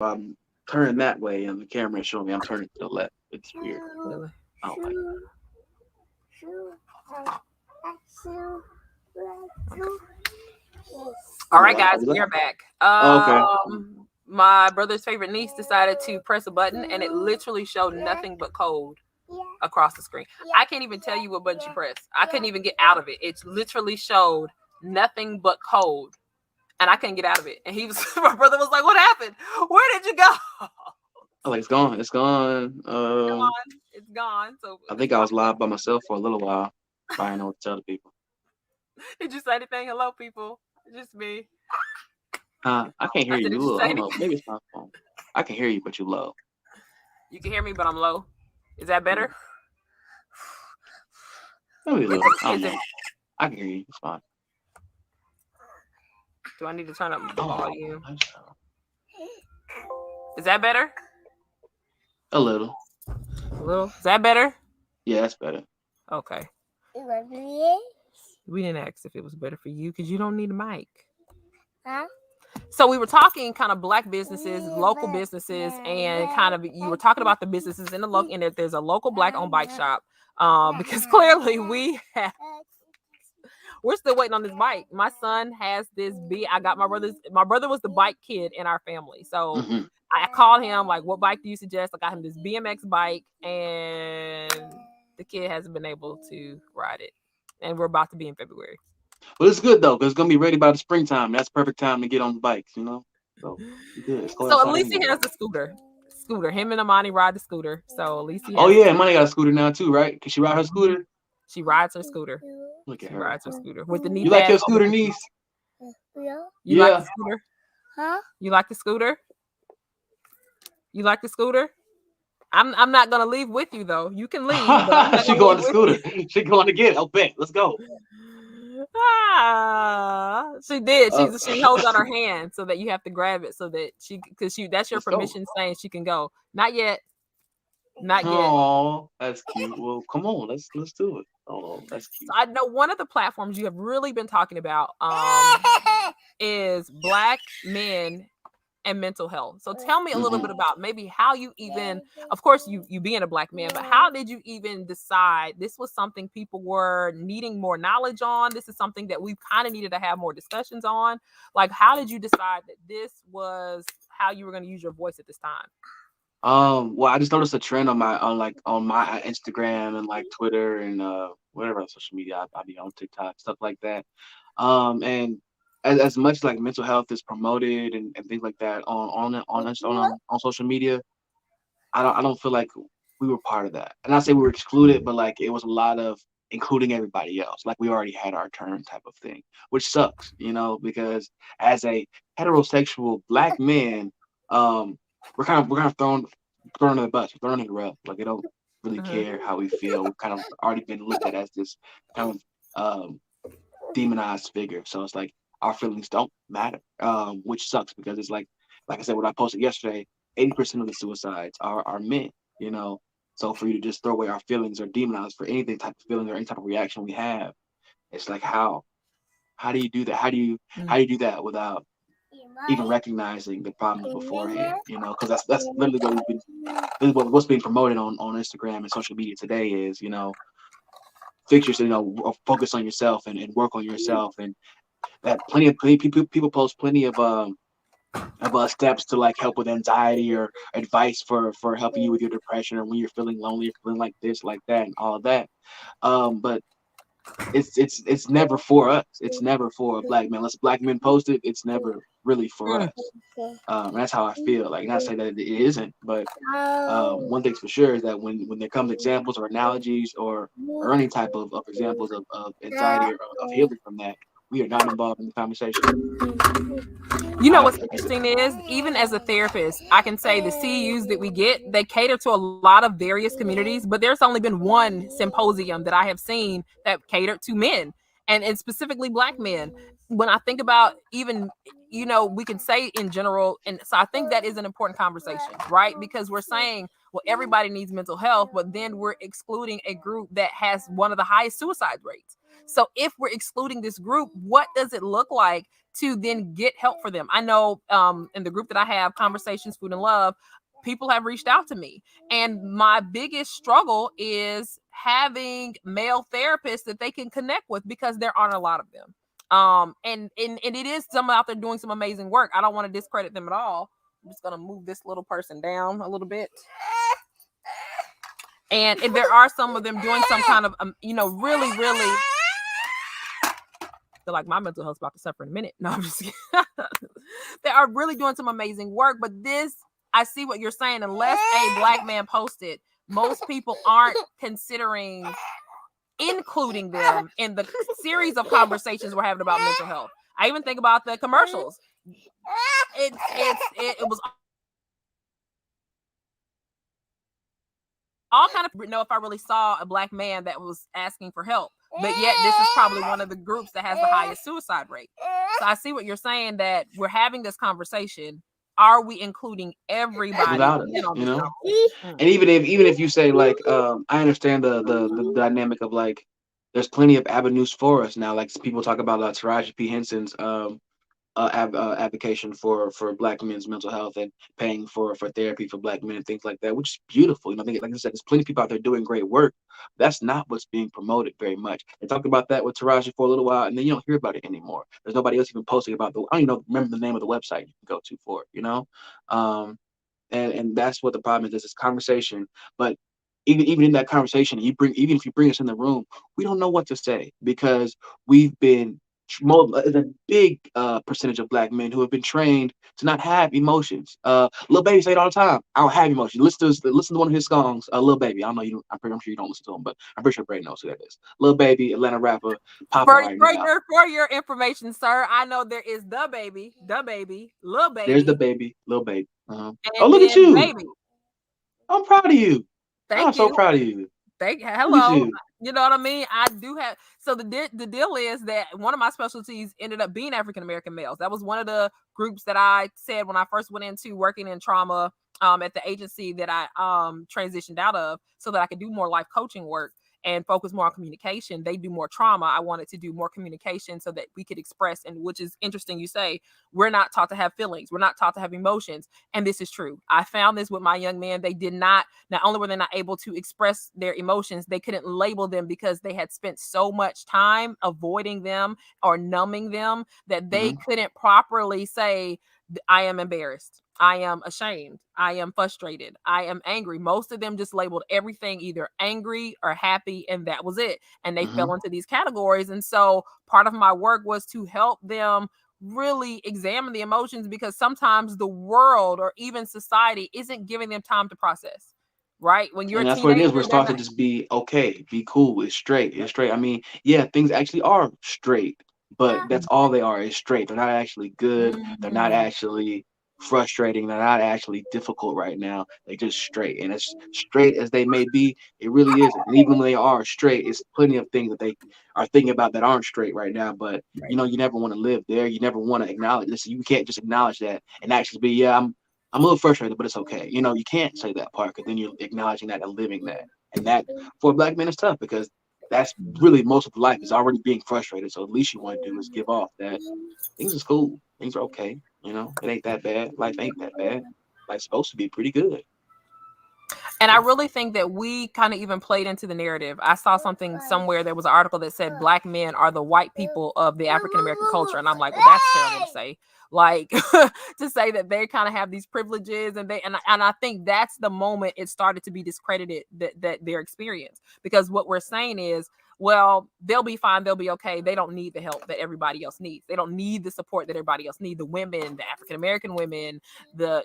I'm turning that way, and the camera is showing me I'm turning to the left. It's weird. Really? I don't like All it. right, Are guys, we we live? are back. Oh, okay. My brother's favorite niece decided to press a button, and it literally showed nothing but code across the screen. I can't even tell you what button she pressed. I couldn't even get out of it. It literally showed nothing but code, and I couldn't get out of it. And he was, my brother was like, "What happened? Where did you go?" Oh, it's gone. It's gone. It's gone. So, I think I was live by myself for a little while. I didn't know what to tell the people. did you say anything? Hello, people. Just me. I can't hear I you. said, You did you low. say I don't know. anything? Maybe it's my phone. I can hear you, but you low. You can hear me, but I'm low. Is that better? Maybe a little. I don't Is it? know. I can hear you. It's fine. Do I need to turn up the Oh, volume? Is that better? a little. A little. Is that better? Yeah, that's better. Okay. We didn't ask if it was better for you because you don't need a mic. Huh? So we were talking kind of black businesses, local businesses, and kind of you were talking about the businesses in the local, and that there's a local black-owned bike shop. Because clearly we're still waiting on this bike. My son has this I got my brother was the bike kid in our family. So Mm-hmm. I called him, like, what bike do you suggest? I got him this BMX bike, and the kid hasn't been able to ride it. And we're about to be in February. But it's good though, because it's gonna be ready by the springtime. That's perfect time to get on the bikes, you know. So it's good. It's cold So at outside least he anyway. has the scooter. Him and Amani ride the scooter. So at least he has. Oh yeah, Money got a scooter now too, right? Can she ride her scooter? She rides her scooter. Look at She her. rides her scooter with the knee You like pads. your scooter, niece? Yeah. You like Yeah. the scooter? Huh? You like the scooter? You like the scooter? I'm not gonna leave with you though. You can leave, but I'm not She gonna going leave to with scooter. you. She going to get it. Oh, bet. Let's go. She did. Uh, She holds out her hand so that you have to grab it so that that's your let's go. permission saying she can go. Not yet. Not yet. Oh, that's cute. Well, come on. Let's do it. Oh, that's cute. So I know one of the platforms you have really been talking about is black men and mental health. So tell me a little Mm-hmm. bit about maybe how you even, of course, you being a black man, but how did you even decide this was something people were needing more knowledge on? This is something that we kind of needed to have more discussions on. Like, how did you decide that this was how you were going to use your voice at this time? Well, I just noticed a trend on my Instagram and like Twitter and whatever other social media I be on, TikTok, stuff like that. And as much like mental health is promoted and things like that on social media, I don't feel like we were part of that. And I say we were excluded, but like it was a lot of including everybody else. Like we already had our turn type of thing, which sucks, because as a heterosexual black man, we're kind of thrown under the bus, we're thrown under the rug. Like they don't really Mhm. care how we feel. We've kind of already been looked at as this kind of demonized figure. So it's like our feelings don't matter, which sucks because it's like I said, what I posted yesterday, 80% of the suicides are men, you know. So for you to just throw away our feelings or demonize for anything type of feeling or any type of reaction we have, it's like how do you do that? How do you do that without even recognizing the problems beforehand? Because that's literally what what's being promoted on Instagram and social media today is fix yourself, focus on yourself and work on yourself, and that plenty people post plenty of steps to like help with anxiety or advice for helping you with your depression or when you're feeling lonely or feeling like this, like that, and all of that. But it's never for us. It's never for a black man. Unless black men post it, it's never really for us. That's how I feel. Like, not say that it isn't, but one thing's for sure is that when there comes examples or analogies or any type of examples of anxiety or of healing from that, we are not involved in the conversation. You know what's interesting is, even as a therapist, I can say the CEUs that we get, they cater to a lot of various communities, but there's only been one symposium that I have seen that catered to men and specifically black men. When I think about even, we can say in general, and so I think that is an important conversation, right? Because we're saying, well, everybody needs mental health, but then we're excluding a group that has one of the highest suicide rates. So if we're excluding this group, what does it look like to then get help for them. I know in the group that I have, Conversations, Food and Love, people have reached out to me. And my biggest struggle is having male therapists that they can connect with, because there aren't a lot of them. And it is someone out there doing some amazing work. I don't want to discredit them at all. I'm just gonna move this little person down a little bit. And there are some of them doing some kind of really feel like my mental health's about to suffer in a minute. No, I'm just kidding. They are really doing some amazing work. But this, I see what you're saying. Unless a Black man posted, most people aren't considering including them in the series of conversations we're having about mental health. I even think about the commercials. It was all kind of know if I really saw a Black man that was asking for help, but yet this is probably one of the groups that has the highest suicide rate. So I see what you're saying, that we're having this conversation. Are we including everybody? Without it, you know? And even if you say, like, I understand the dynamic of, like, there's plenty of avenues for us now. Like, people talk about Taraji P. Henson's advocation for Black men's mental health and paying for therapy for Black men and things like that, which is beautiful. I think, like I said, there's plenty of people out there doing great work. That's not what's being promoted very much. They talked about that with Taraji for a little while, and then you don't hear about it anymore. There's nobody else even posting about I don't even remember the name of the website you can go to for it, and that's what the problem is. There's this conversation, but even in that conversation, even if you bring us in the room, we don't know what to say, because we've been a big percentage of Black men who have been trained to not have emotions. Lil Baby say it all the time. I don't have emotions. Listen to one of his songs, Lil Baby. I don't know you. I'm sure you don't listen to him, but I'm pretty sure Brady knows who that is. Lil Baby, Atlanta rapper, popping right now. For your information, sir, I know there is the baby, Lil Baby. There's the baby, Lil Baby. Oh, look at you! Baby. I'm proud of you. I'm so proud of you. Hello. You know what I mean? I do have. So the deal is that one of my specialties ended up being African American males. That was one of the groups that I said when I first went into working in trauma at the agency that I transitioned out of, so that I could do more life coaching work and focus more on communication. They do more trauma. I wanted to do more communication so that we could express, and which is interesting. You say we're not taught to have feelings. We're not taught to have emotions. And this is true. I found this with my young men. They did not only were they not able to express their emotions, they couldn't label them because they had spent so much time avoiding them or numbing them that they couldn't properly say, I am embarrassed, I am ashamed, I am frustrated, I am angry. Most of them just labeled everything either angry or happy, and that was it. And they fell into these categories. And so part of my work was to help them really examine the emotions, because sometimes the world or even society isn't giving them time to process. Right? When you're and that's what it is. We're taught to just be okay, be cool, it's straight. I mean, yeah, things actually are straight, but that's all they are, is straight. They're not actually good. They're not actually frustrating. They're not actually difficult right now. They're just straight. And as straight as they may be, it really isn't. And even when they are straight, it's plenty of things that they are thinking about that aren't straight right now. But you never want to live there. You never want to acknowledge this. You can't just acknowledge that and actually be, I'm a little frustrated, but it's okay. You can't say that part, because then you're acknowledging that and living that. And that for Black men is tough, because that's really most of life is already being frustrated. So at least you want to do is give off that things is cool. Things are okay. It ain't that bad. Life ain't that bad. Life's supposed to be pretty good. And I really think that we kind of even played into the narrative. I saw something somewhere, there was an article that said Black men are the white people of the African American culture. And I'm like, well, that's terrible to say. Like to say that they kind of have these privileges, and I think that's the moment it started to be discredited, that their experience, because what we're saying is, well, they'll be fine, they'll be okay. They don't need the help that everybody else needs. They don't need the support that everybody else needs. The women, the African American women, the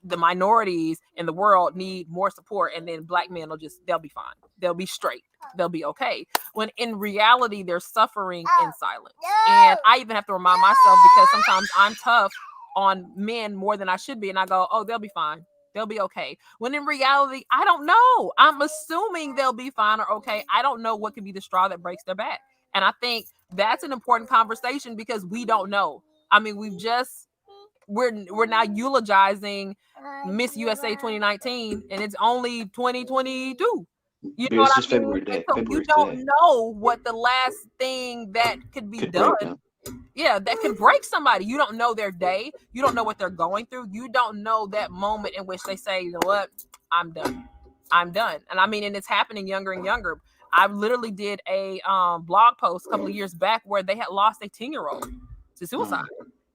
minorities in the world need more support, and then Black men they'll be fine. They'll be straight. They'll be okay. When in reality, they're suffering in silence. And I even have to remind myself, because sometimes I'm tough on men more than I should be. And I go, oh, they'll be fine. They'll be okay. When in reality, I don't know. I'm assuming they'll be fine or okay. I don't know what could be the straw that breaks their back. And I think that's an important conversation, because we don't know. I mean, we're now eulogizing Miss USA 2019, and it's only 2022. You know what I mean? February so you don't know what the last thing that could be done Yeah, that can break somebody. You don't know their day. You don't know what they're going through. You don't know that moment in which they say, you know what, I'm done. I'm done. And I mean, and it's happening younger and younger. I literally did a blog post a couple of years back where they had lost a 10-year-old to suicide.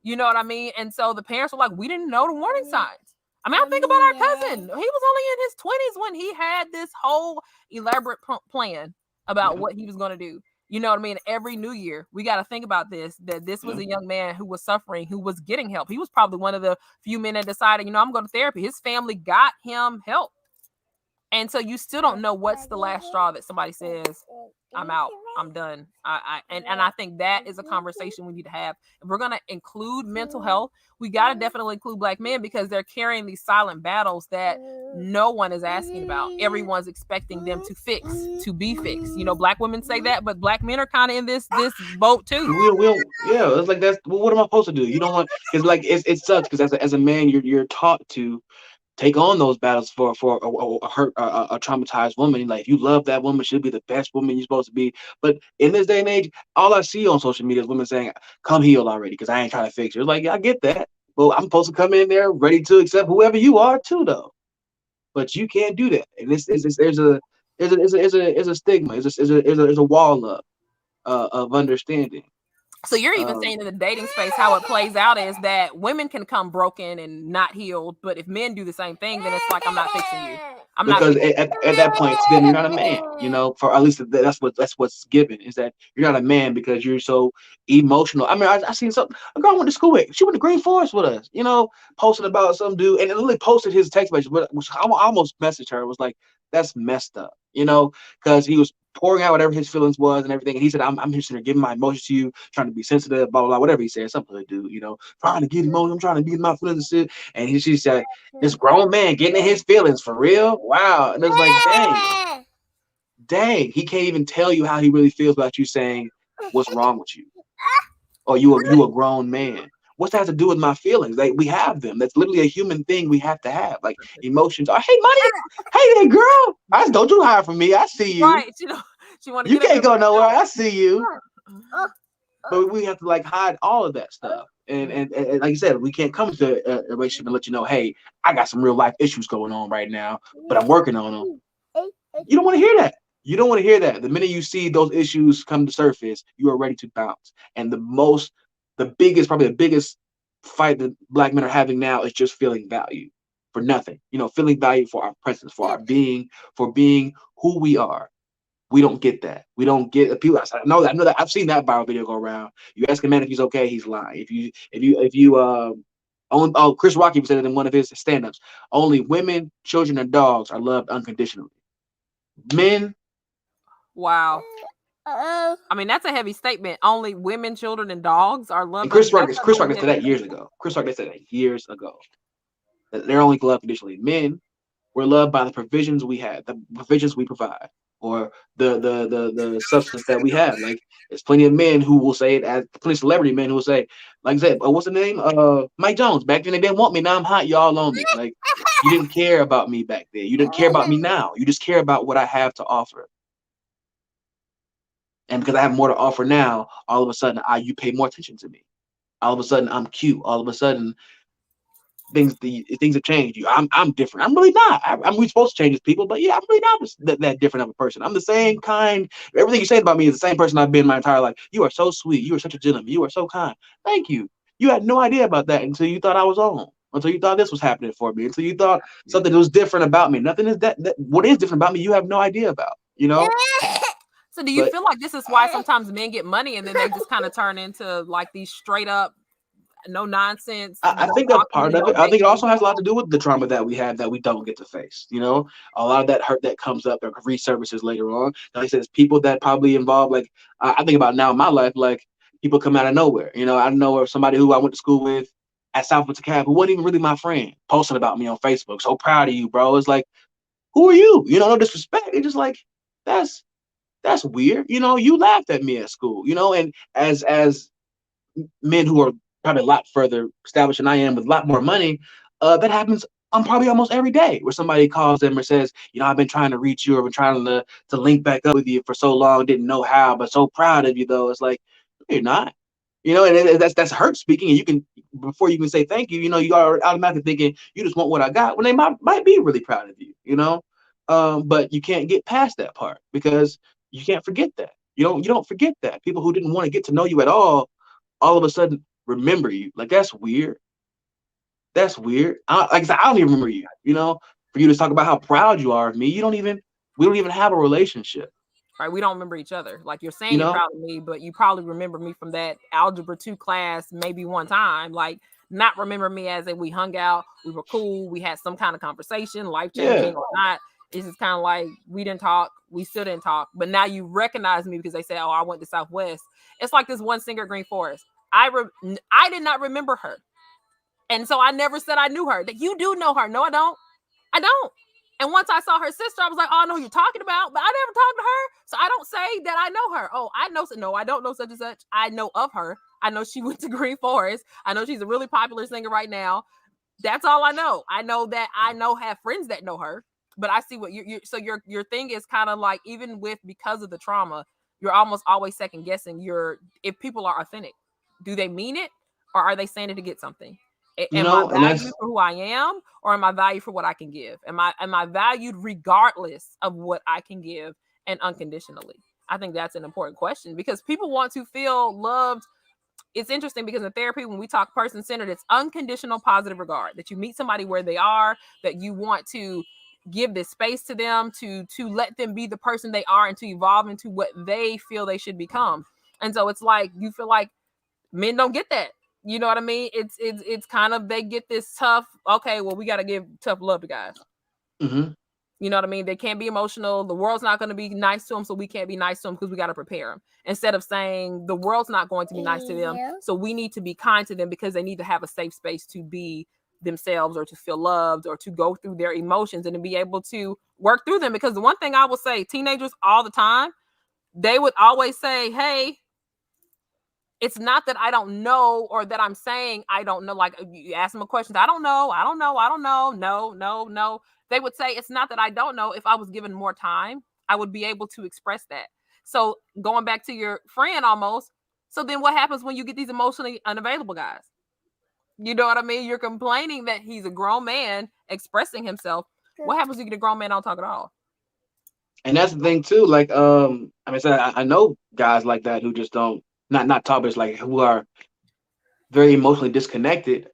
You know what I mean? And so the parents were like, we didn't know the warning signs. I mean, I think about our cousin. He was only in his 20s when he had this whole elaborate plan about what he was going to do. You know what I mean? Every new year, we got to think about this, that this was a young man who was suffering, who was getting help. He was probably one of the few men that decided, you know, I'm going to therapy. His family got him help. And so you still don't know what's the last straw that somebody says, I'm out, I'm done. And I think that is a conversation we need to have. If we're going to include mental health, we got to definitely include Black men because they're carrying these silent battles that no one is asking about. Everyone's expecting them to fix, to be fixed. You know, Black women say that, but Black men are kind of in this boat too. Yeah, it's like that's what am I supposed to do? You don't want it's like it sucks because as a man you're taught to take on those battles for a hurt, a traumatized woman. Like, if you love that woman, she'll be the best woman you're supposed to be. But in this day and age, all I see on social media is women saying, "Come healed already," because I ain't trying to fix you. It's like, yeah, I get that. Well, I'm supposed to come in there ready to accept whoever you are too, though. But you can't do that. And there's a stigma. There's a wall up of understanding. So you're even saying in the dating space, how it plays out is that women can come broken and not healed, but if men do the same thing, then it's like, I'm not fixing you. I'm because not at that point, then you're not a man. You know, for at least that's what's given is that you're not a man because you're so emotional. I mean, I seen something. A girl I went to school with. She went to Green Forest with us. You know, posted about some dude and it literally posted his text message, which I almost messaged her. It was like, that's messed up. You know, because he was pouring out whatever his feelings was and everything. And he said, I'm just giving my emotions to you, trying to be sensitive, blah, blah, blah, whatever he said, something to do, you know, trying to get emotional, I'm trying to get my feelings and shit. And she said, this grown man getting in his feelings for real? Wow. And it was like, dang, he can't even tell you how he really feels about you saying what's wrong with you. Or you a grown man. What's that have to do with my feelings? Like, we have them. That's literally a human thing we have to have. Like, emotions are, hey, money, hey, there, girl. Don't you hide from me. I see you. Right. You can't go nowhere. I see you. But we have to like hide all of that stuff. And like you said, we can't come to a relationship and let you know, hey, I got some real life issues going on right now, but I'm working on them. You don't want to hear that. You don't want to hear that. The minute you see those issues come to surface, you are ready to bounce. And probably the biggest fight that Black men are having now is just feeling value for nothing. You know, feeling value for our presence, for our being, for being who we are. We don't get that. We don't get people. I know that. I've seen that viral video go around. You ask a man if he's okay, he's lying. Chris Rock even said it in one of his stand-ups. Only women, children, and dogs are loved unconditionally. Men. Wow. I mean, that's a heavy statement. Only women, children, and dogs are loved. And Chris Rock said that years ago. Chris Rock said that years ago. That they're only loved conditionally. Men, we're loved by the provisions we have, the provisions we provide, or the substance that we have. Like, there's plenty of men who will say it, as plenty of celebrity men who will say, like I said, what's the name? Mike Jones. Back then they didn't want me. Now I'm hot. Y'all on me. Like, you didn't care about me back then. You didn't care about me now. You just care about what I have to offer. And because I have more to offer now, all of a sudden you pay more attention to me. All of a sudden I'm cute. All of a sudden things have changed. I'm different. I'm really not. We're supposed to change as people, but yeah, I'm really not that different of a person. I'm the same kind. Everything you say about me is the same person I've been my entire life. You are so sweet. You are such a gentleman. You are so kind. Thank you. You had no idea about that until you thought I was on. Until you thought this was happening for me. Until you thought something was different about me. Nothing is that what is different about me, you have no idea about. You know? So do you feel like this is why sometimes men get money and then they just kind of turn into like these straight up no nonsense? I think that's part of it. I think it also has a lot to do with the trauma that we have that we don't get to face. You know, a lot of that hurt that comes up or resurfaces later on. Like I said, it's people that probably involve, like, I think about now in my life, like people come out of nowhere. You know, I know somebody who I went to school with at Southwood Cab who wasn't even really my friend, posting about me on Facebook. So proud of you, bro. It's like, who are you? You know, no disrespect. It's just like, that's weird. You know, you laughed at me at school, you know, and as men who are probably a lot further established than I am with a lot more money, that happens on probably almost every day where somebody calls them or says, you know, I've been trying to reach you or been trying to link back up with you for so long, didn't know how, but so proud of you though. It's like, no, you're not. You know, and that's hurt speaking. And you can, before you can say thank you, you know, you are automatically thinking you just want what I got when they might be really proud of you, you know. But you can't get past that part because you can't forget that. You don't forget that. People who didn't want to get to know you at all of a sudden remember you. Like that's weird. That's weird. Like I said, I don't even remember you. You know, for you to talk about how proud you are of me, we don't even have a relationship. Right, we don't remember each other. Like you're saying You you're know, proud of me, but you probably remember me from that algebra 2 class maybe one time. Like not remember me as if we hung out, we were cool, we had some kind of conversation, life changing yeah. or not. It's just kind of like we didn't talk, we still didn't talk, but now you recognize me because they say, "Oh, I went to Southwest." It's like this one singer, Green Forest. I did not remember her, and so I never said I knew her. That you do know her? No, I don't. I don't. And once I saw her sister, I was like, "Oh, I know who you're talking about," but I never talked to her, so I don't say that I know her. Oh, I know. No, I don't know such and such. I know of her. I know she went to Green Forest. I know she's a really popular singer right now. That's all I know. I know that have friends that know her, but I see what you so your thing is kind of like, even with, because of the trauma, you're almost always second guessing if people are authentic. Do they mean it, or are they saying it to get something? You Am I know, and valued that's for who I am, or am I valued for what I can give? Am I valued regardless of what I can give and unconditionally? I think that's an important question because people want to feel loved. It's interesting because in therapy, when we talk person-centered, it's unconditional positive regard, that you meet somebody where they are, that you want to give this space to them, to let them be the person they are and to evolve into what they feel they should become. And so it's like you feel like men don't get that. You know what I mean? It's kind of, they get this tough, okay, well, we got to give tough love to guys. mhm. You know what I mean? They can't be emotional. The world's not going to be nice to them, so we can't be nice to them because we got to prepare them. Instead of saying the world's not going to be nice to them, Yeah. so we need to be kind to them because they need to have a safe space to be themselves or to feel loved or to go through their emotions and to be able to work through them. Because the one thing I will say, teenagers all the time, they would always say, "Hey, it's not that I don't know or that I'm saying I don't know." Like you ask them a question, I don't know. No, no, no. They would say, it's not that I don't know. If I was given more time, I would be able to express that. So going back to your friend almost. So then what happens when you get these emotionally unavailable guys? You know what I mean? You're complaining that he's a grown man expressing himself. What happens when you get a grown man don't talk at all? And that's the thing too. Like, I mean, so I know guys like that who just don't, not talk, but it's like who are very emotionally disconnected.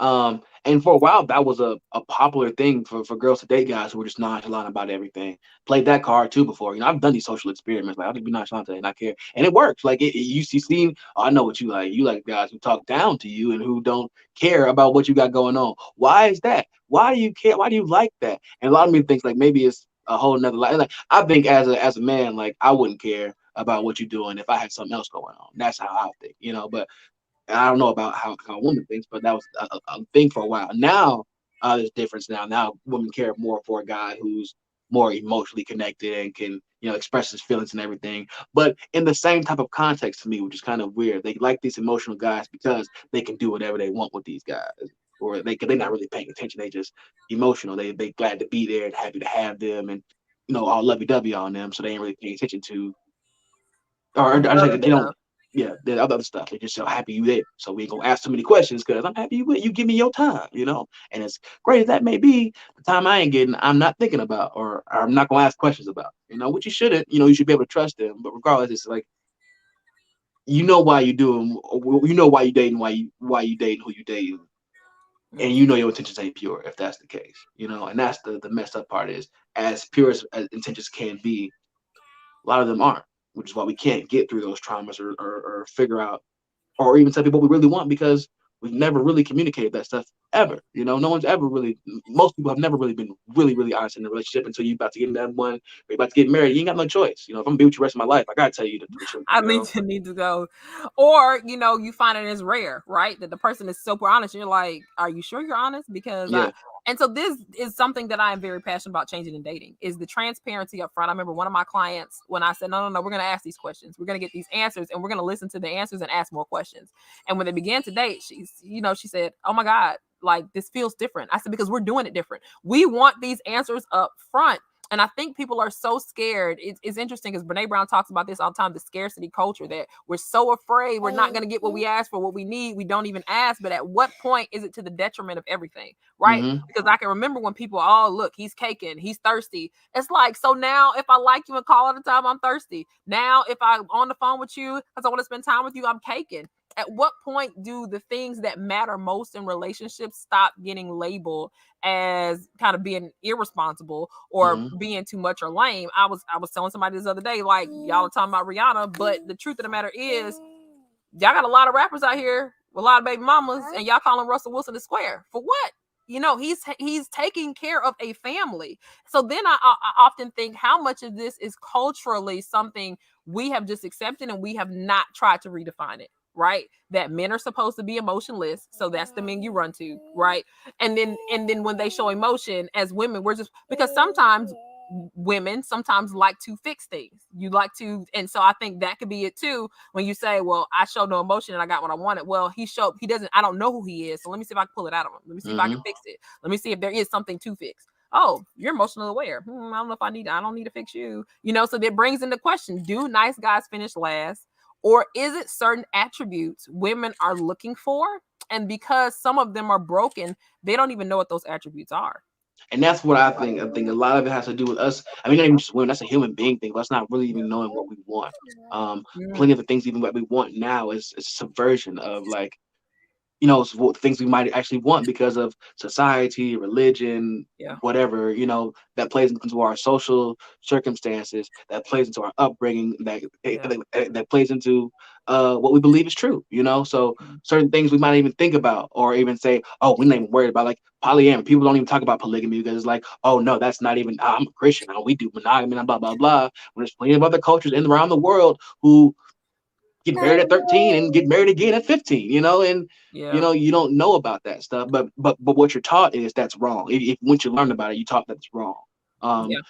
And for a while, that was a popular thing for girls to date guys who were just nonchalant about everything. Played that card too before. You know, I've done these social experiments. Like, I'll just be nonchalant and not care, and it works. Like, you see, oh, I know what you like. You like guys who talk down to you and who don't care about what you got going on. Why is that? Why do you care? Why do you like that? And a lot of me thinks like maybe it's a whole nother life. Like, I think as a man, like I wouldn't care about what you're doing if I had something else going on. That's how I think, you know. But and I don't know about how a woman thinks, but that was a thing for a while. Now, there's difference now. Now women care more for a guy who's more emotionally connected and can, you know, express his feelings and everything. But in the same type of context to me, which is kind of weird. They like these emotional guys because they can do whatever they want with these guys. Or they're not really paying attention. They just emotional. They glad to be there and happy to have them and, you know, all lovey dovey on them. So they ain't really paying attention to, or I just like they don't, yeah, the other stuff. They're just so happy you there. So we ain't gonna ask too many questions because I'm happy you give me your time, you know. And as great as that may be, the time I ain't getting, I'm not thinking about, or I'm not gonna ask questions about. You know, which you shouldn't. You know, you should be able to trust them. But regardless, it's like you know why you doing, you know why you dating, why you dating who you dating, and you know your intentions ain't pure if that's the case. You know, and that's the messed up part is as pure as intentions can be, a lot of them aren't, which is why we can't get through those traumas or figure out or even tell people what we really want because we've never really communicated that stuff ever. You know, no one's ever really, most people have never really been really honest in a relationship until you're about to get in that one, or you're about to get married. You ain't got no choice. You know, if I'm gonna be with you the rest of my life, I gotta tell you the truth. I You know? need to go. Or, you find it as rare, right? That the person is super honest. You're like, are you sure you're honest? Because Yeah. and so this is something that I am very passionate about changing in dating is the transparency up front. I remember one of my clients when I said, no, we're going to ask these questions. We're going to get these answers and we're going to listen to the answers and ask more questions. And when they began to date, she said, oh my God, like this feels different. I said, because we're doing it different. We want these answers up front. And I think people are so scared. It's interesting because Brene Brown talks about this all the time, the scarcity culture, that we're so afraid we're not going to get what we ask for, what we need. We don't even ask. But at what point is it to the detriment of everything? Right? Mhm. Because I can remember when people, oh, look, he's caking, he's thirsty. It's like, so now if I like you and call all the time, I'm thirsty. Now if I'm on the phone with you because I want to spend time with you, I'm caking. At what point do the things that matter most in relationships stop getting labeled as kind of being irresponsible or being too much or lame? I was telling somebody this other day, like, y'all are talking about Rihanna, but the truth of the matter is, y'all got a lot of rappers out here with a lot of baby mamas, and y'all calling Russell Wilson the square for what? You know, he's taking care of a family. So then I often think, how much of this is culturally something we have just accepted and we have not tried to redefine it, right? That men are supposed to be emotionless, so that's the men you run to, right? And then when they show emotion as women, we're just, because sometimes women sometimes like to fix things. You like to, and so I think that could be it too. When you say, well, I showed no emotion and I got what I wanted. Well, he doesn't, I don't know who he is. So let me see if I can pull it out of him. Let me see if I can fix it. Let me see if there is something to fix. Oh, you're emotionally aware. I don't know if I don't need to fix you. You know, so that brings into question, do nice guys finish last? Or is it certain attributes women are looking for? And because some of them are broken, they don't even know what those attributes are. And that's what I think. I think a lot of it has to do with us. I mean, not even just women. That's a human being thing. But it's not really even knowing what we want. Plenty of the things, even what we want now, is subversion of, like, you know, things we might actually want because of society, religion, whatever, you know, that plays into our social circumstances, that plays into our upbringing, that plays into what we believe is true, you know. So certain things we might even think about, or even say, oh, we're not even worried about, like polyamory. People don't even talk about polygamy because it's like, oh no, that's not even, I'm a Christian, we do monogamy and blah blah blah. When there's plenty of other cultures in around the world who get married at 13 and get married again at 15, you know, and you know, you don't know about that stuff, but what you're taught is that's wrong. If once you learn about it, you taught that's wrong.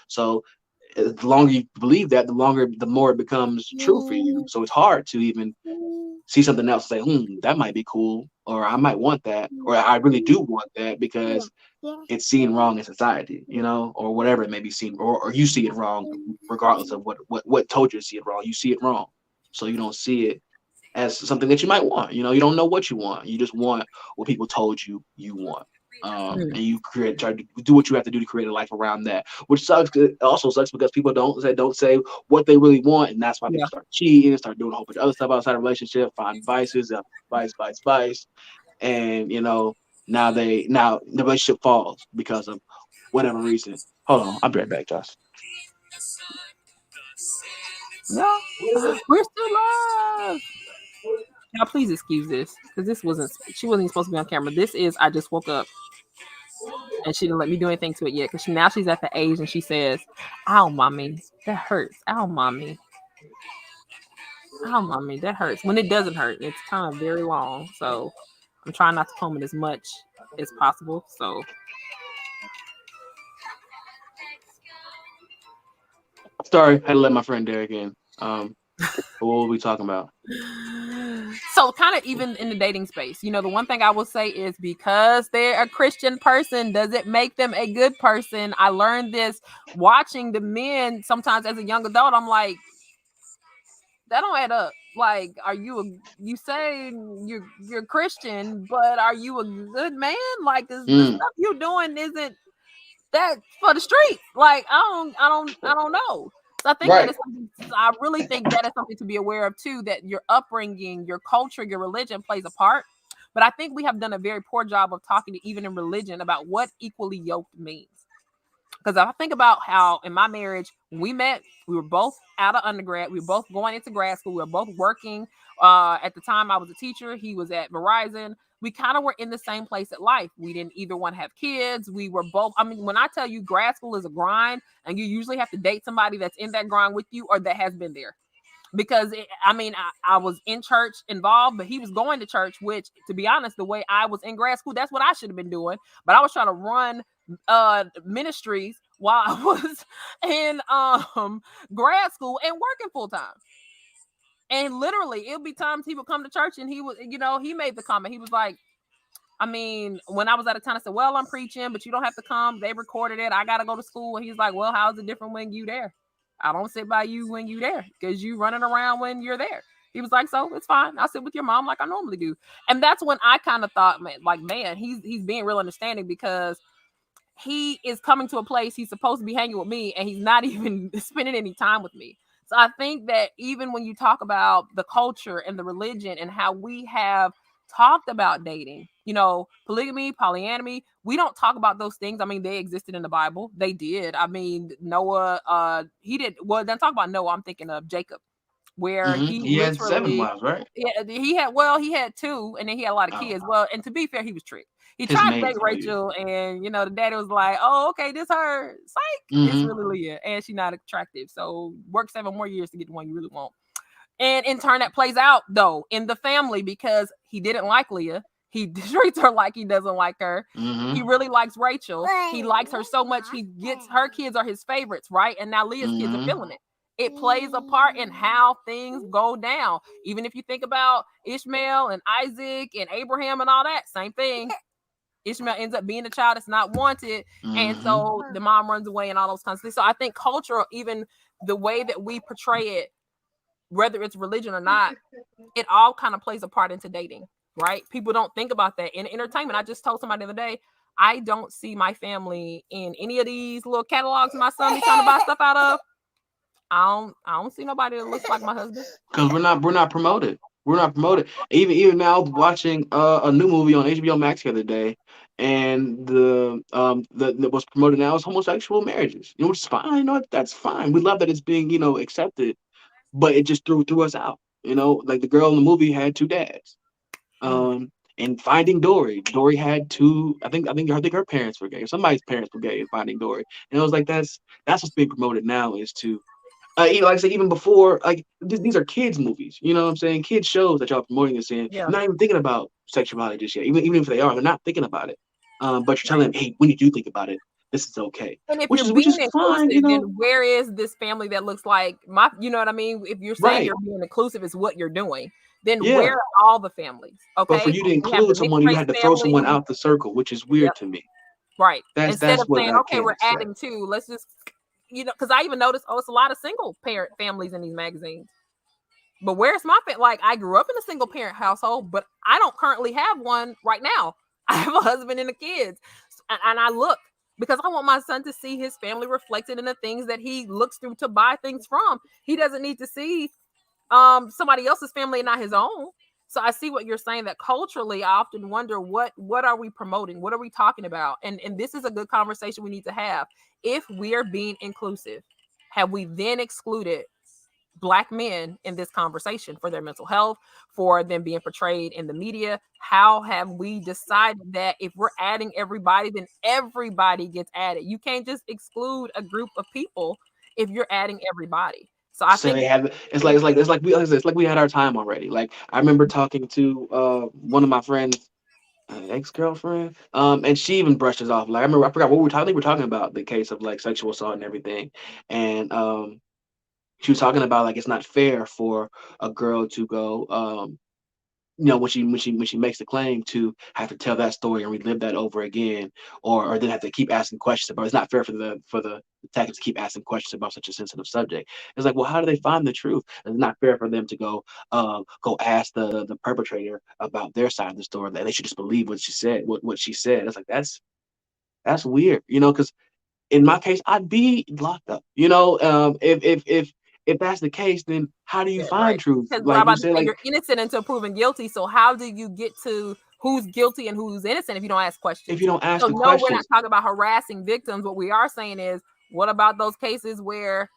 So the longer you believe that, the more it becomes true for you. So it's hard to even see something else and say, that might be cool, or I might want that, or I really do want that, because it's seen wrong in society, you know, or whatever it may be seen, or you see it wrong, regardless of what told you to see it wrong. You see it wrong. So you don't see it as something that you might want. You know, you don't know what you want. You just want what people told you you want. And you try to do what you have to do to create a life around that, which sucks. It also sucks because people don't say what they really want, and that's why people start cheating, start doing a whole bunch of other stuff outside of relationship, find vices, vice, and you know, now the relationship falls because of whatever reason. Hold on, I'll be right back, Josh. No, we're still live. Now, please excuse this, because she wasn't even supposed to be on camera. This is, I just woke up and she didn't let me do anything to it yet, because now she's at the age and she says, ow, mommy, that hurts. Ow, mommy. Ow, mommy, that hurts. When it doesn't hurt, it's kind of very long. So I'm trying not to comb it as much as possible. So sorry, I had to let my friend Derek in. What were we talking about? So kind of even in the dating space, you know, the one thing I will say is, because they're a Christian person, does it make them a good person? I learned this watching the men sometimes as a young adult. I'm like, that don't add up. Like, you say you're Christian, but are you a good man? Like, the stuff you're doing isn't that for the street. Like, I don't know. So I think that is something, I really think that is something to be aware of too, that your upbringing, your culture, your religion plays a part. But I think we have done a very poor job of talking to, even in religion, about what equally yoked means. Because I think about how in my marriage, we met, we were both out of undergrad, we were both going into grad school, we were both working. At the time I was a teacher, he was at Verizon. We kind of were in the same place at life. We didn't either one have kids. We were both, I mean, when I tell you grad school is a grind, and you usually have to date somebody that's in that grind with you or that has been there. Because I was in church involved, but he was going to church, which, to be honest, the way I was in grad school, that's what I should have been doing. But I was trying to run ministries while I was in grad school and working full time. And literally, it'll be times he would come to church and he would, you know, he made the comment. He was like, I mean, when I was out of town, I said, well, I'm preaching, but you don't have to come. They recorded it. I got to go to school. And he's like, well, how's it different when you there? I don't sit by you when you there because you running around when you're there. He was like, so it's fine. I sit with your mom like I normally do. And that's when I kind of thought, man, he's being real understanding, because he is coming to a place he's supposed to be hanging with me, and he's not even spending any time with me. So I think that even when you talk about the culture and the religion and how we have talked about dating, polygamy, polyandry, we don't talk about those things. I mean, they existed in the Bible. They did. I mean, Noah, he did. Well, then talk about Noah, I'm thinking of Jacob, where he had 7 wives, right? Yeah, he had 2, and then he had a lot of kids. Well, and to be fair, he was tricked. He tried to date Rachel, and the daddy was like, "Oh, okay, this her. Psych, it's really Leah, and she's not attractive. So work 7 more years to get the one you really want." And in turn, that plays out though in the family, because he didn't like Leah. He treats her like he doesn't like her. He really likes Rachel. He likes her so much. Her kids are his favorites, right? And now Leah's kids are feeling it. It plays a part in how things go down. Even if you think about Ishmael and Isaac and Abraham and all that, same thing. Ishmael ends up being a child that's not wanted. And so the mom runs away and all those kinds of things. So I think cultural, even the way that we portray it, whether it's religion or not, it all kind of plays a part into dating, right? People don't think about that. In entertainment, I just told somebody the other day, I don't see my family in any of these little catalogs my son be trying to buy stuff out of. I don't see nobody that looks like my husband. Because we're not promoted. We're not promoted. Even now, watching a new movie on HBO Max the other day, and the what's promoted now is homosexual marriages. Which is fine. That's fine. We love that it's being accepted, but it just threw us out. Like the girl in the movie had 2 dads. And Finding Dory, had 2. I think her parents were gay. Somebody's parents were gay in Finding Dory, and it was like that's what's being promoted now, is to. Like I said, even before, like these are kids' movies. You know what I'm saying? Kids shows that y'all promoting this in. Yeah. Not even thinking about sexuality just yet. Even if they are, they're not thinking about it. But you're telling them, hey, when you do think about it, this is okay. And if which you're is being fine, inclusive, then where is this family that looks like my? You know what I mean? If you're saying you're being inclusive, is what you're doing. Then where are all the families? Okay. But for you to include someone, you had to throw someone out the circle, which is weird to me. Right. Instead of saying, okay, we're adding 2. Let's just. Because I even noticed, it's a lot of single parent families in these magazines. But where's my family? Like, I grew up in a single parent household, but I don't currently have one right now. I have a husband and the kids. And I look, because I want my son to see his family reflected in the things that he looks through to buy things from. He doesn't need to see somebody else's family and not his own. So I see what you're saying, that culturally, I often wonder what are we promoting? What are we talking about? And this is a good conversation we need to have. If we are being inclusive, have we then excluded Black men in this conversation for their mental health, for them being portrayed in the media? How have we decided that if we're adding everybody, then everybody gets added? You can't just exclude a group of people if you're adding everybody. So I think it's like we had our time already. Like I remember talking to one of my friends, ex-girlfriend, and she even brushed us off. Like I forgot what we were talking. I think we were talking about the case of like sexual assault and everything, and she was talking about like it's not fair for a girl to go when she makes the claim, to have to tell that story and relive that over again, or then have to keep asking questions about it. It's not fair for the detectives to keep asking questions about such a sensitive subject. It's like, well, how do they find the truth? It's not fair for them to go ask the perpetrator about their side of the story. That they should just believe what she said. What she said. It's like that's weird, because in my case, I'd be locked up. If that's the case, then how do you find truth? Like you said, you're innocent until proven guilty. So how do you get to who's guilty and who's innocent if you don't ask questions? If you don't ask the questions. We're not talking about harassing victims. What we are saying is, what about those cases where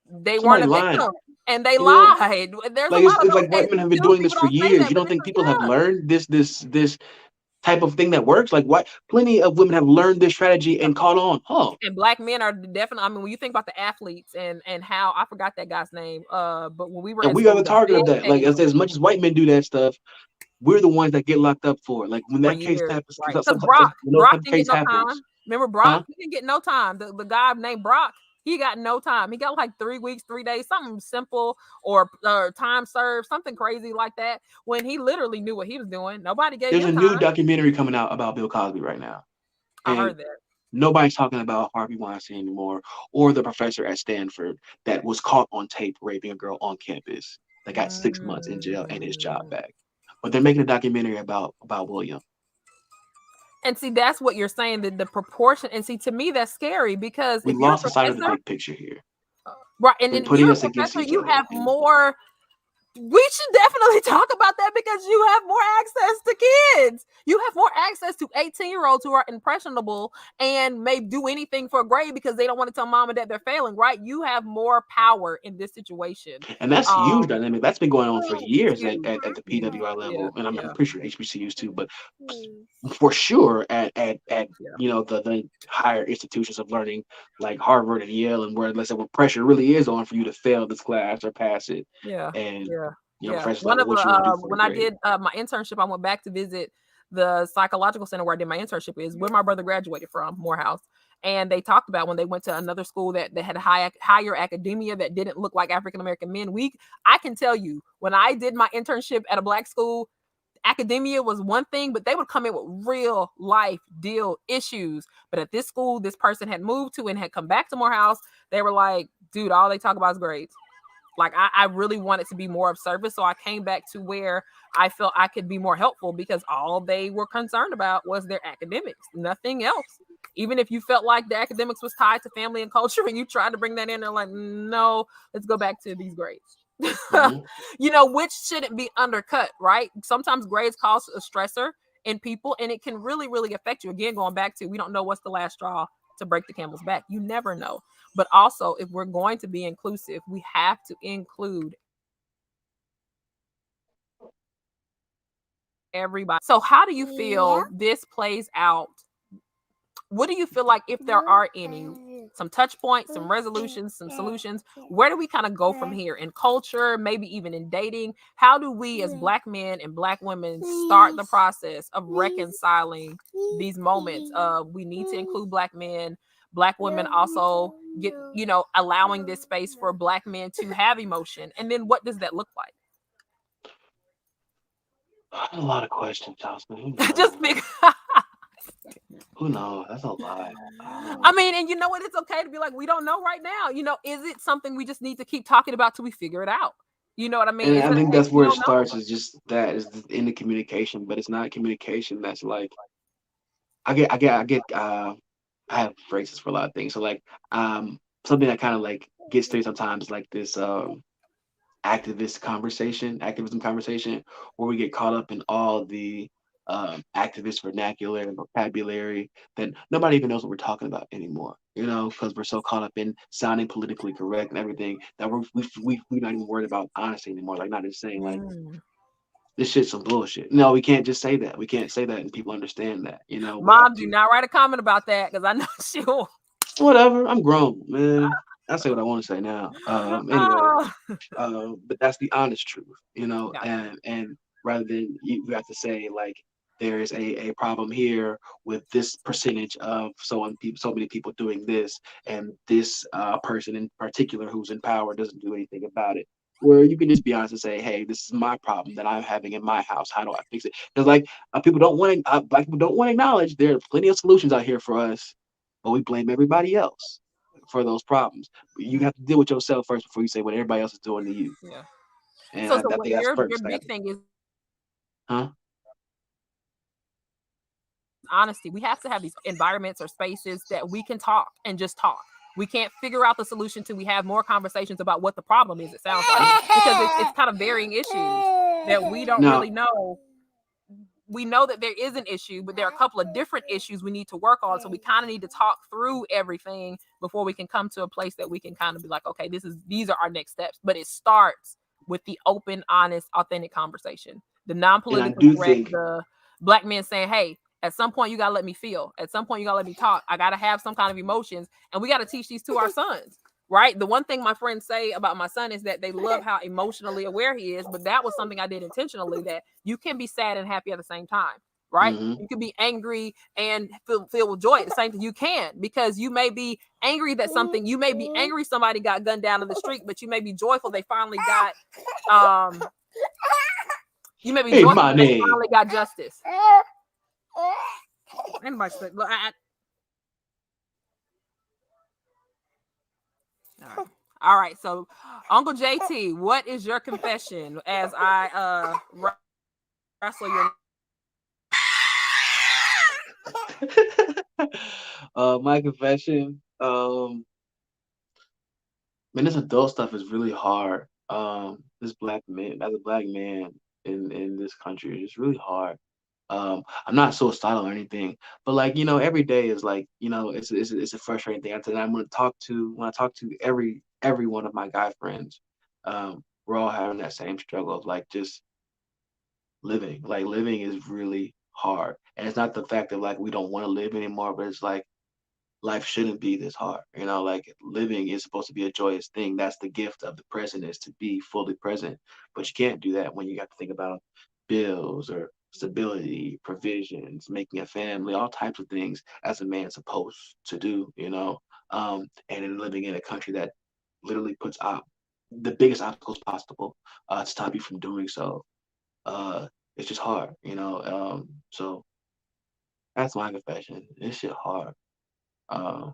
they weren't a victim and they lied? There's it's like white men have been doing this for years. You don't think people have learned this type of thing that works? Like what? Plenty of women have learned this strategy and caught on. And Black men are definitely. I mean, when you think about the athletes and how, I forgot that guy's name. But when we were, and we are the target of that. Like as much as white men do that stuff, we're the ones that get locked up for it. Like when that case happens, Brock didn't get no time. Remember Brock? He didn't get no time. The guy named Brock, He got no time. He got like 3 weeks, 3 days, something simple, or time served, something crazy like that. When he literally knew what he was doing, nobody gave There's a him new time. documentary coming out about Bill Cosby right now, I and heard that. nobody's talking about Harvey Weinstein anymore, or the professor at Stanford that was caught on tape raping a girl on campus that got 6 months in jail and his job back. But they're making a documentary about William. And see, that's what you're saying, the proportion. And see, to me, that's scary because We if you're a lost sight of the professor, big picture here. right, and They're then putting you're a us against professor, each you other. have And more. We should definitely talk about that because you have more access to kids. You have more access to 18-year-olds who are impressionable and may do anything for a grade because they don't want to tell mom and dad they're failing, right? You have more power in this situation. that's huge dynamic. That's been going on for years Yeah. at the PWI level, and I'm Yeah. pretty sure HBCUs too, but for sure at the higher institutions of learning like Harvard and Yale, and where let's say where pressure really is on for you to fail this class or pass it. Yeah. And Yeah. professors One like, of what the you want to do for when a I grade? did my internship, I went back to visit the psychological center where I did my internship, is where my brother graduated from, Morehouse. And they talked about when they went to another school that had higher academia that didn't look like African American men. I can tell you, when I did my internship at a black school, academia was one thing, but they would come in with real life deal issues. But at this school, this person had moved to and had come back to Morehouse. They were like, dude, all they talk about is grades. Like I really wanted to be more of service. So I came back to where I felt I could be more helpful because all they were concerned about was their academics, nothing else. Even if you felt like the academics was tied to family and culture and you tried to bring that in, they're like, no, let's go back to these grades. Which shouldn't be undercut, right? Sometimes grades cause a stressor in people and it can really, really affect you. Again, going back to, we don't know what's the last straw to break the camel's back. You never know. But also, if we're going to be inclusive, we have to include everybody. So how do you feel this plays out? What do you feel like, if there are any, some touch points, some resolutions, some solutions, where do we kind of go from here in culture, maybe even in dating? How do we as Black men and Black women start the process of reconciling these moments of we need to include Black men, Black women also get, allowing this space for Black men to have emotion? And then what does that look like? A lot of questions, Jocelyn. Just because Who knows? That's a lot. I mean, and you know what? It's okay to be like, we don't know right now. Is it something we just need to keep talking about till we figure it out? You know what I mean? And I think that's where it starts, is just that is in the communication, but it's not communication that's like, I have phrases for a lot of things. So like, something that kind of like gets through sometimes, like this activism conversation, where we get caught up in all the activist vernacular and vocabulary that nobody even knows what we're talking about anymore, because we're so caught up in sounding politically correct and everything that we're not even worried about honesty anymore. Like, not just saying like this shit's some bullshit. No, we can't just say that. We can't say that and people understand that. Mom, do not write a comment about that because I know she'll. Whatever. I'm grown, man. I say what I want to say now. Anyway, but that's the honest truth, and rather than you have to say like there is a problem here with this percentage of so many people doing this, and this person in particular who's in power doesn't do anything about it. Where you can just be honest and say, hey, this is my problem that I'm having in my house. How do I fix it? Because like Black people don't want to acknowledge there are plenty of solutions out here for us, but we blame everybody else for those problems. You have to deal with yourself first before you say what everybody else is doing to you. Yeah. And so I think that's your first. Big thing is honesty. We have to have these environments or spaces that we can talk and just talk. We can't figure out the solution till we have more conversations about what the problem is, it sounds like, because it's kind of varying issues that we don't really know. We know that there is an issue, but there are a couple of different issues we need to work on. So we kind of need to talk through everything before we can come to a place that we can kind of be like, okay, these are our next steps. But it starts with the open, honest, authentic conversation. The non-politically correct, the Black men saying, hey, at some point you gotta let me feel. At some point you gotta let me talk. I gotta have some kind of emotions, and we gotta teach these to our sons. Right. The one thing my friends say about my son is that they love how emotionally aware he is. But that was something I did intentionally, that you can be sad and happy at the same time. right? Mhm. You can be angry and feel with joy at the same time. You can, because you may be angry that something, you may be angry somebody got gunned down in the street, but you may be joyful they finally got you may be Hey, joyful they money. finally got justice. Anybody said, look, all right, so Uncle JT, what is your confession as I wrestle your My confession, man, this adult stuff is really hard. This black man, as a black man in this country, it's really hard. I'm not suicidal or anything, but like, every day is like, it's a frustrating thing. I'm gonna talk to when I talk to every one of my guy friends, we're all having that same struggle of like just living. Like living is really hard, and it's not the fact that like we don't want to live anymore, but it's like life shouldn't be this hard. Like living is supposed to be a joyous thing. That's the gift of the present, is to be fully present. But you can't do that when you got to think about bills or stability, provisions, making a family, all types of things as a man's supposed to do. And then living in a country that literally puts out the biggest obstacles possible to stop you from doing so. It's just hard. So that's my confession. It's shit hard. Uh,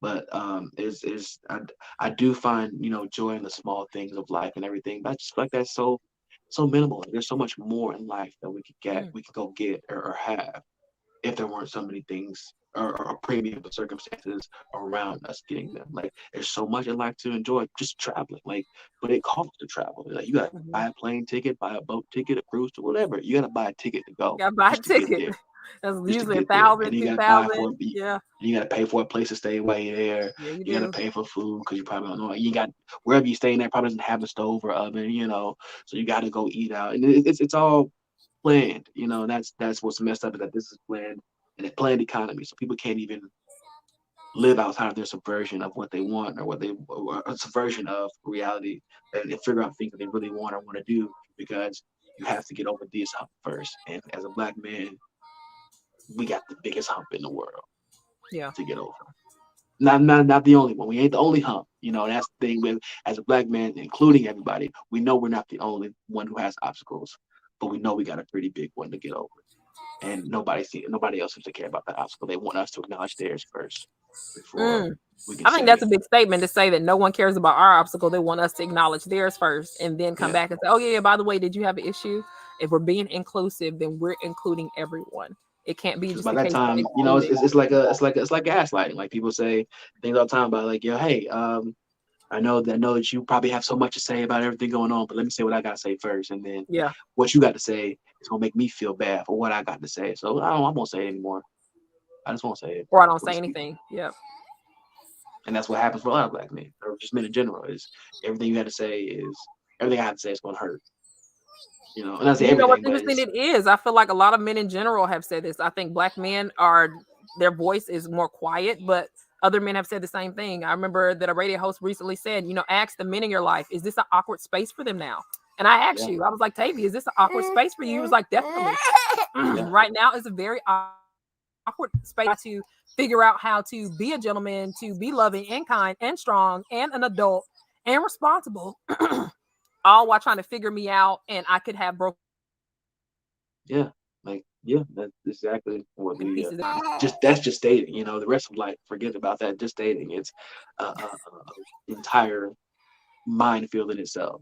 but I do find joy in the small things of life and everything. But I just feel like that's so minimal. There's so much more in life that we could go get or have if there weren't so many things or a premium of circumstances around us getting them. Like there's so much in life to enjoy, just traveling. Like, but it costs to travel. Like you gotta buy a plane ticket, buy a boat ticket, a cruise to whatever. You gotta buy a ticket to go, gotta buy a just to get ticket. there, That's just to usually get there. And 1,000, you gotta buy for 2,000. Yeah. you gotta pay for a place to stay while you're there. Yeah, you You gotta do. pay for food because you probably don't know. You got wherever you're staying at probably doesn't have a stove or oven. So you gotta go eat out, and it's all planned. And that's what's messed up, is that this is planned, and a planned economy, so people can't even live outside of their subversion of what they want, or a subversion of reality, and figure out things that they really want or want to do, because you have to get over this hump first. And as a black man, we got the biggest hump in the world Yeah. to get over. Not the only one. We ain't the only hump. That's the thing with, as a black man, including everybody, we know we're not the only one who has obstacles, but we know we got a pretty big one to get over. And nobody else seems to care about that obstacle. They want us to acknowledge theirs first before we can I think that's a big statement to say that no one cares about our obstacle. They want us to acknowledge theirs first and then come back and say, oh yeah, by the way, did you have an issue? If we're being inclusive, then we're including everyone. It can't be just by that time, it's like gaslighting. Like people say things all the time about like, hey, I know that you probably have so much to say about everything going on, but let me say what I gotta say first, and then what you got to say is gonna make me feel bad for what I got to say. So I won't say it anymore. I just won't say it. Or I don't say anything. Yep. And that's what happens for a lot of black men, or just men in general. Is everything I have to say is gonna hurt. And that's everything. What's interesting? It is. I feel like a lot of men in general have said this. I think black men their voice is more quiet, but other men have said the same thing. I remember that a radio host recently said, ask the men in your life, is this an awkward space for them now? And I asked you, I was like, Tavy, is this an awkward space for you? He was like, definitely. Right now is a very awkward space to figure out how to be a gentleman, to be loving and kind and strong and an adult and responsible, all while trying to figure me out, and I could have broken. That's exactly what we that's just dating. The rest of life, forget about that. Just dating, it's entire minefield in itself.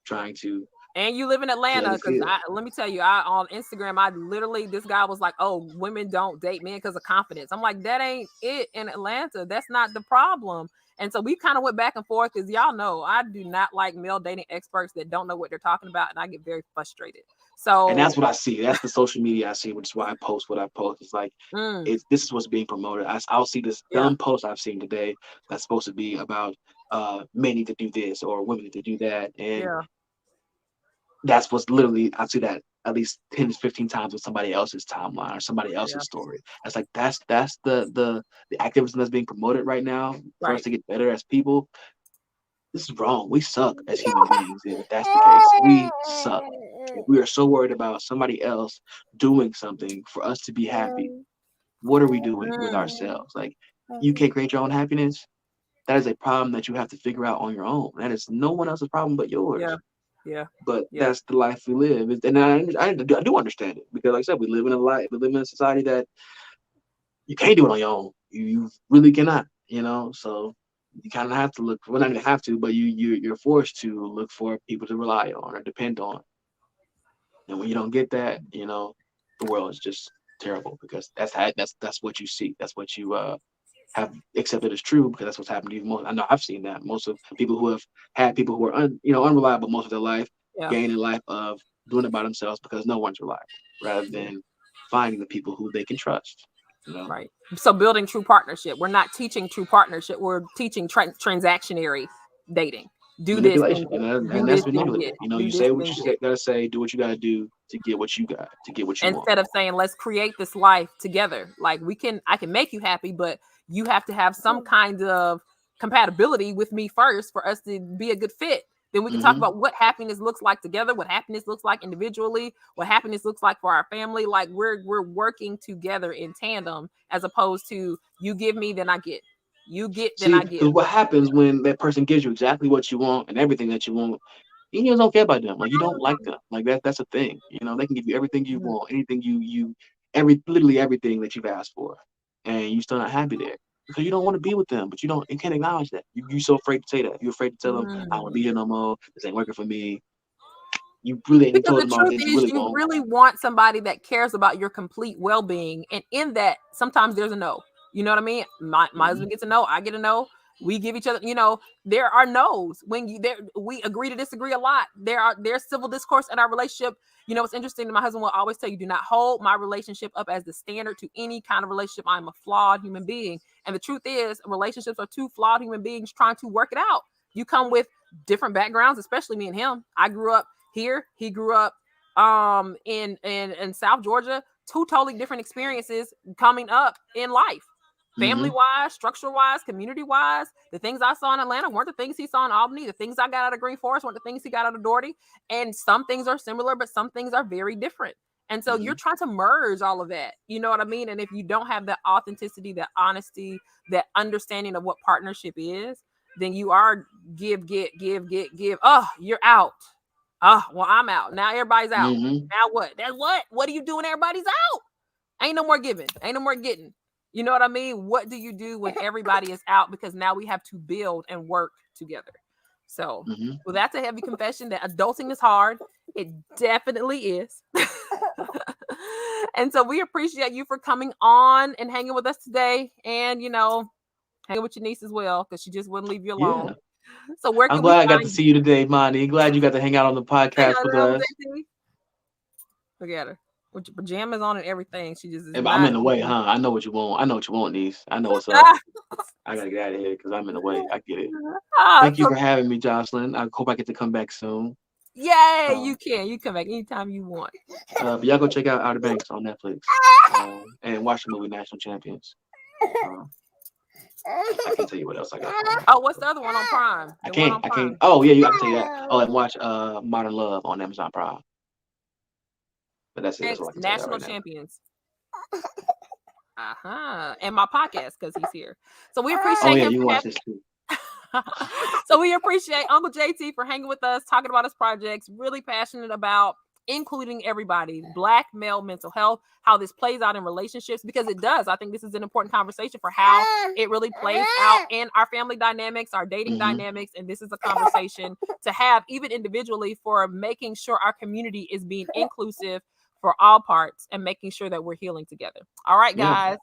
Trying to. And you live in Atlanta, because let me tell you, on Instagram, this guy was like, oh, women don't date men because of confidence. I'm like, that ain't it in Atlanta. That's not the problem. And so we kind of went back and forth, because y'all know I do not like male dating experts that don't know what they're talking about, and I get very frustrated. So, and that's what I see. That's the social media I see, which is why I post what I post. It's like, this is what's being promoted. I'll see this dumb post I've seen today that's supposed to be about men need to do this or women need to do that, and that's what's literally, I see that at least 10 to 15 times with somebody else's timeline or somebody else's story. That's like that's the activism that's being promoted right now for us to get better as people. This is wrong. We suck as human beings. If that's the case, we suck. If we are so worried about somebody else doing something for us to be happy, what are we doing with ourselves? Like, you can't create your own happiness. That is a problem that you have to figure out on your own. That is no one else's problem but yours. Yeah. But Yeah. that's the life we live. And I do understand it, because, like I said, we live in a society that you can't do it on your own. You really cannot, so you kind of have to look, well, not even have to, but you're forced to look for people to rely on or depend on. And when you don't get that, the world is just terrible, because that's what you see. That's what you have accepted as true, because that's what's happened to you most. I know I've seen that. Most of people who have had people who are unreliable most of their life, gain a life of doing it by themselves, because no one's reliable, rather than finding the people who they can trust. Right. So building true partnership. We're not teaching true partnership. We're teaching transactionary dating. Do Manipulation, this, and that's manipulative. You say what you gotta say, do what you gotta do to get what you got, to get what you want. Instead of saying, let's create this life together. Like, I can make you happy, but you have to have some kind of compatibility with me first for us to be a good fit. Then we can talk about what happiness looks like together, what happiness looks like individually, what happiness looks like for our family. Like, we're working together in tandem, as opposed to you give me, then I get. You get, then I give. Because what happens when that person gives you exactly what you want and everything that you want, you just don't care about them. Like, you don't like them. Like, that's a thing. They can give you everything you want, anything literally everything that you've asked for, and you're still not happy there, because you don't want to be with them, but you can't acknowledge that. You're so afraid to say that. You're afraid to tell them, I don't want to be here no more. This ain't working for me. You really ain't told them all that you really want somebody that cares about your complete well-being, and in that, sometimes there's a no. You know what I mean? My husband gets a no, I get a no. We give each other, there are no's when we agree to disagree a lot. There's civil discourse in our relationship. It's interesting. My husband will always tell you, do not hold my relationship up as the standard to any kind of relationship. I'm a flawed human being. And the truth is, relationships are two flawed human beings trying to work it out. You come with different backgrounds, especially me and him. I grew up here. He grew up in South Georgia. Two totally different experiences coming up in life. Family-wise, structure-wise, community-wise. The things I saw in Atlanta weren't the things he saw in Albany. The things I got out of Green Forest weren't the things he got out of Doherty. And some things are similar, but some things are very different. And so you're trying to merge all of that. You know what I mean? And if you don't have that authenticity, that honesty, that understanding of what partnership is, then you are give. Oh, you're out. Oh, well, I'm out. Now everybody's out. Now what? That's what? What are you doing? Everybody's out. Ain't no more giving. Ain't no more getting. You know what I mean? What do you do when everybody is out? Because now we have to build and work together. So, well, that's a heavy confession that adulting is hard. It definitely is. And so we appreciate you for coming on and hanging with us today. And, hanging with your niece as well, because she just wouldn't leave you alone. Yeah. So where can I'm glad I got to see you today, Monty. Glad you got to hang out on the podcast with us. Look at her. With your pajamas on and everything. She just I'm in the way, huh? I know what you want. I know what you want, niece. I know what's up. I gotta get out of here because I'm in the way. I get it. Thank you for having me, Jocelyn. I hope I get to come back soon. Yay, you can. You come back anytime you want. But y'all go check out Outer Banks on Netflix and watch the movie National Champions. I can't tell you what else I got. Oh, what's the other one on Prime? I can't. Oh yeah, I can tell you that. Oh, and watch Modern Love on Amazon Prime. But that's it. That's all I can tell you National right Champions. And my podcast, because he's here. So we appreciate him. You watch this too. So we appreciate Uncle JT for hanging with us, talking about his projects. Really passionate about including everybody, Black male mental health, how this plays out in relationships, because it does. I think this is an important conversation for how it really plays out in our family dynamics, our dating dynamics. And this is a conversation to have even individually for making sure our community is being inclusive for all parts and making sure that we're healing together. All right, guys.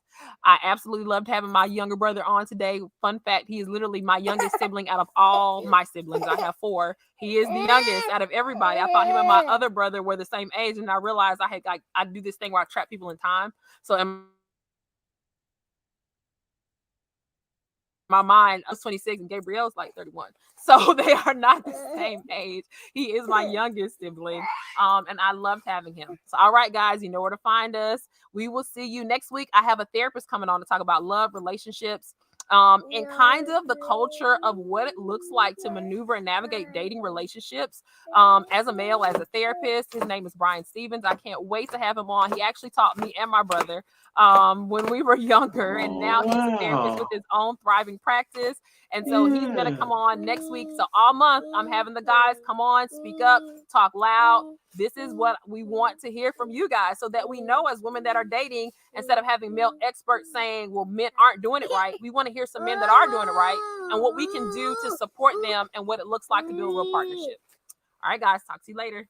I absolutely loved having my younger brother on today. Fun fact, he is literally my youngest sibling out of all my siblings. I have 4. He is the youngest out of everybody. I thought him and my other brother were the same age, and I realized I do this thing where I trap people in time. So in my mind, I was 26 and Gabrielle's like 31. So they are not the same age. He is my youngest sibling. And I loved having him. So, all right, guys, you know where to find us. We will see you next week. I have a therapist coming on to talk about love, relationships, and kind of the culture of what it looks like to maneuver and navigate dating relationships as a male, as a therapist. His name is Brian Stevens. I can't wait to have him on. He actually taught me and my brother when we were younger, and now he's a therapist with his own thriving practice. And so he's going to come on next week. So all month, I'm having the guys come on, speak up, talk loud. This is what we want to hear from you guys so that we know as women that are dating, instead of having male experts saying, well, men aren't doing it right, we want to hear some men that are doing it right and what we can do to support them and what it looks like to build a real partnership. All right, guys, talk to you later.